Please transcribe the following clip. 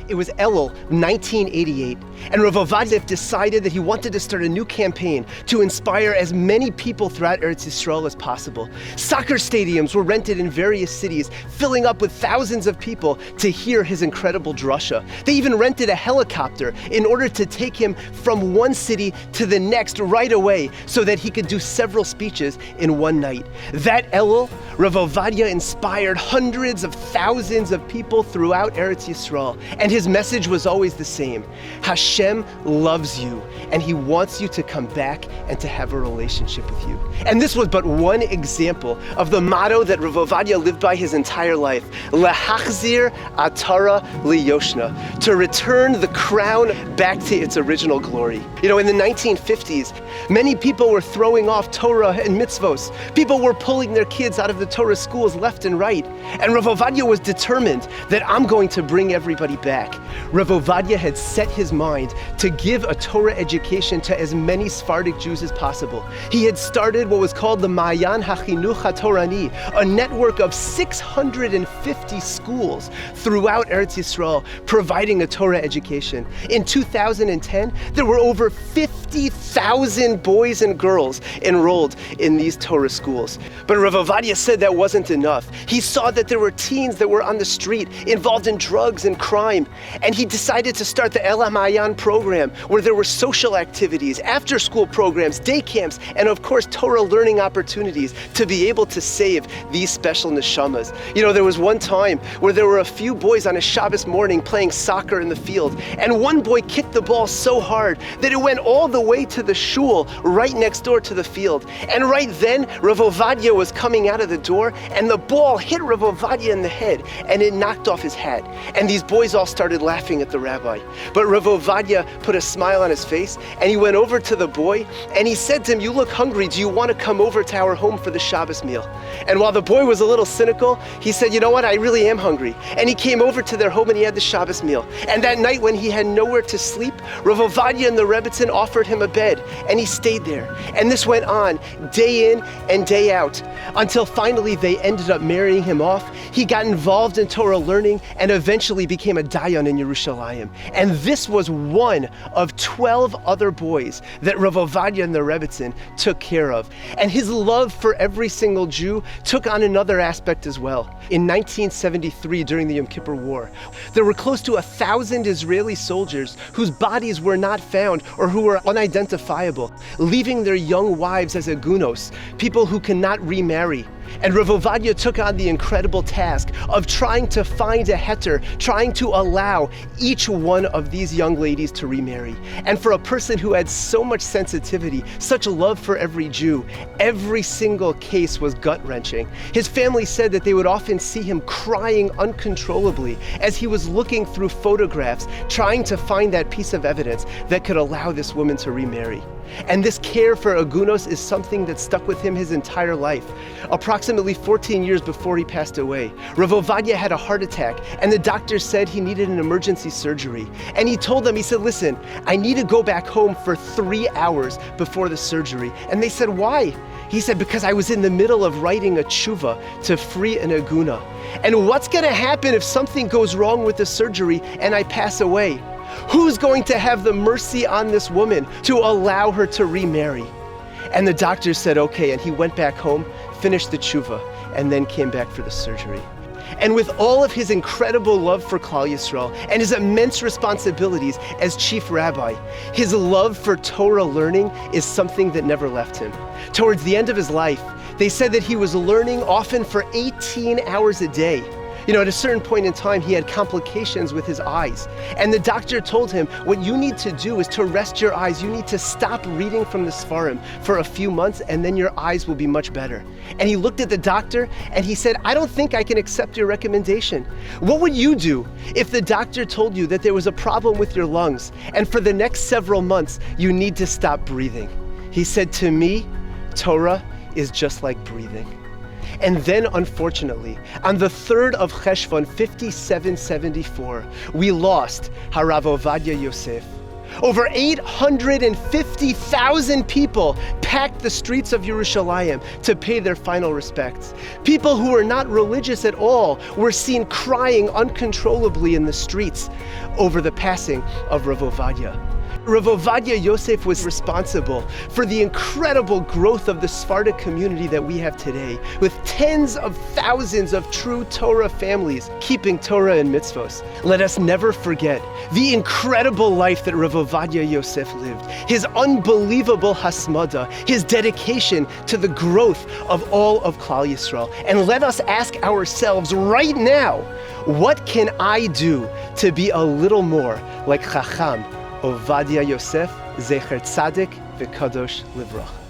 It was Elul, 1988, and Rav Ovadia Yosef decided that he wanted to start a new campaign to inspire as many people throughout Eretz Yisrael as possible. Soccer stadiums were rented in various cities, filling up with thousands of people to hear his incredible drasha. They even rented a helicopter in order to take him from one city to the next right away so that he could do several speeches in one night. That Elul, Rav Ovadia inspired hundreds of thousands of people throughout Eretz Yisrael, and his message was always the same. Hashem loves you, and he wants you to come back and to have a relationship with you. And this was but one example of the motto that Rav Ovadia lived by his entire life, Lehachzir Atara Liyoshna, to return the crown back to its original glory. You know, in the 1950s, many people were throwing off Torah and mitzvos. People were pulling their kids out of the Torah schools left and right. And Rav Ovadia was determined that I'm going to bring everybody back. Rav Ovadia had set his mind to give a Torah education to as many Sephardic Jews as possible. He had started what was called the Ma'ayan HaChinuch HaTorani, a network of 650 schools throughout Eretz Yisrael providing a Torah education. In 2010, there were over 50,000 boys and girls enrolled in these Torah schools. But Rav Ovadia said that wasn't enough. He saw that there were teens that were on the street involved in drugs and crime, and he decided to start the El HaMa'ayan program, where there were social activities, after-school programs, day camps, and of course Torah learning opportunities to be able to save these special neshamas. You know, there was one time where there were a few boys on a Shabbos morning playing soccer in the field, and one boy kicked the ball so hard that it went all the way to the shul right next door to the field. And right then, Rav Ovadia was coming out of the door, and the ball hit Rav Ovadia in the head, and it knocked off his hat. And these boys all started laughing at the rabbi. But Rav Ovadia put a smile on his face, and he went over to the boy, and he said to him, "You look hungry. Do you want to come over to our home for the Shabbos meal?" And while the boy was a little cynical, he said, "You know what? I really am hungry." And he came over to their home, and he had the Shabbos meal. And that night, when he had nowhere to sleep, Rav Ovadia and the Rebbetzin offered him a bed, and he stayed there. And this went on day in and day out until finally they ended up marrying him off. He got involved in Torah learning and eventually became a dayan in Yerushalayim. And this was one of 12 other boys that Rav Ovadia and the Rebbetzin took care of. And his love for every single Jew took on another aspect as well. In 1973, during the Yom Kippur War, there were close to 1,000 Israeli soldiers whose bodies were not found or who were unidentifiable, leaving their young wives as agunos, people who cannot remarry. And Rav Ovadia took on the incredible task of trying to find a heter, trying to allow each one of these young ladies to remarry. And for a person who had so much sensitivity, such love for every Jew, every single case was gut-wrenching. His family said that they would often see him crying uncontrollably as he was looking through photographs, trying to find that piece of evidence that could allow this woman to remarry. And this care for agunos is something that stuck with him his entire life. Approximately 14 years before he passed away, Rav Ovadia had a heart attack, and the doctor said he needed an emergency surgery. And he told them, he said, "Listen, I need to go back home for 3 hours before the surgery." And they said, "Why?" He said, "Because I was in the middle of writing a tshuva to free an aguna. And what's going to happen if something goes wrong with the surgery and I pass away? Who's going to have the mercy on this woman to allow her to remarry?" And the doctor said, okay, and he went back home, finished the tshuva, and then came back for the surgery. And with all of his incredible love for Klal Yisrael and his immense responsibilities as chief rabbi, his love for Torah learning is something that never left him. Towards the end of his life, they said that he was learning often for 18 hours a day. You know, at a certain point in time, he had complications with his eyes. And the doctor told him, what you need to do is to rest your eyes. You need to stop reading from the Sfarim for a few months, and then your eyes will be much better. And he looked at the doctor, and he said, "I don't think I can accept your recommendation. What would you do if the doctor told you that there was a problem with your lungs, and for the next several months, you need to stop breathing?" He said, "To me, Torah is just like breathing." And then, unfortunately, on the 3rd of Cheshvan, 5774, we lost Rav Ovadia Yosef. Over 850,000 people packed the streets of Yerushalayim to pay their final respects. People who were not religious at all were seen crying uncontrollably in the streets over the passing of Rav Ovadia. Rav Ovadia Yosef was responsible for the incredible growth of the Sephardic community that we have today, with tens of thousands of true Torah families keeping Torah and mitzvos. Let us never forget the incredible life that Rav Ovadia Yosef lived, his unbelievable hasmada, his dedication to the growth of all of Klal Yisrael. And let us ask ourselves right now, what can I do to be a little more like Chacham Ovadia Yosef, Zecher Tzadik V'Kadosh Livrach?